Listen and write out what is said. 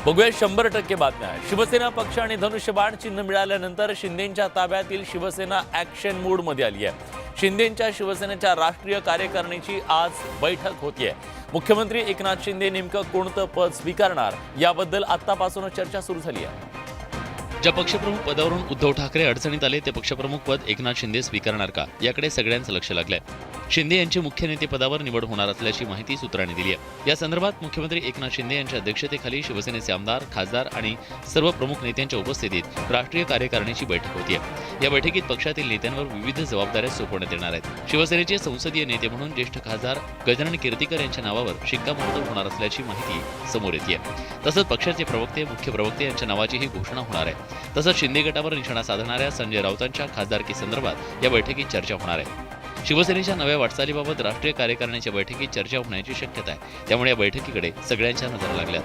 बघूया 100% बातम्या। शिवसेना पक्ष आणि धनुष्यबाण चिन्ह मिळाल्यानंतर शिंदेंच्या ताब्यातील शिवसेना ॲक्शन मूडमध्ये आली आहे। शिंदेंच्या शिवसेनेच्या राष्ट्रीय कार्यकारिणीची आज बैठक होतीये। मुख्यमंत्री एकनाथ शिंदे नेमकं कोणतं पद स्वीकारणार याबद्दल आतापासूनच चर्चा सुरू झाली आहे। ज्या पक्षप्रमुख पदावरून उद्धव ठाकरे अडचणीत आले ते पक्षप्रमुख पद एकनाथ शिंदे स्वीकारणार का याकडे सगळ्यांचं लक्ष लागलंय। शिंदे यांची मुख्य नेते पदावर निवड होणार असल्याची माहिती सूत्रांनी दिली आहे। या संदर्भात मुख्यमंत्री एकनाथ शिंदे यांच्या अध्यक्षतेखाली शिवसेनेचे आमदार, खासदार आणि सर्व प्रमुख नेत्यांच्या उपस्थितीत राष्ट्रीय कार्यकारिणीची बैठक होतीये। या बैठकीत पक्षातील नेत्यांवर विविध जबाबदाऱ्या सोपवण्यात येणार आहेत। शिवसेनेचे संसदीय नेते म्हणून ज्येष्ठ खासदार गजानन कीर्तीकर यांच्या नावावर शिक्कामोर्तब होणार असल्याची माहिती समोर येते। तसंच पक्षाचे प्रवक्ते, मुख्य प्रवक्ते यांच्या नावाचीही घोषणा होणार आहे। तसंच शिंदे गटावर निशाणा साधणाऱ्या संजय राऊतांच्या खासदारकी संदर्भात या बैठकीत चर्चा होणार आहे। शिवसेनेच्या नव्या वाटचालीबाबत राष्ट्रीय कार्यकारिणीच्या बैठकीत चर्चा होण्याची शक्यता आहे। त्यामुळे या बैठकीकडे सगळ्यांच्या नजरा लागल्यात।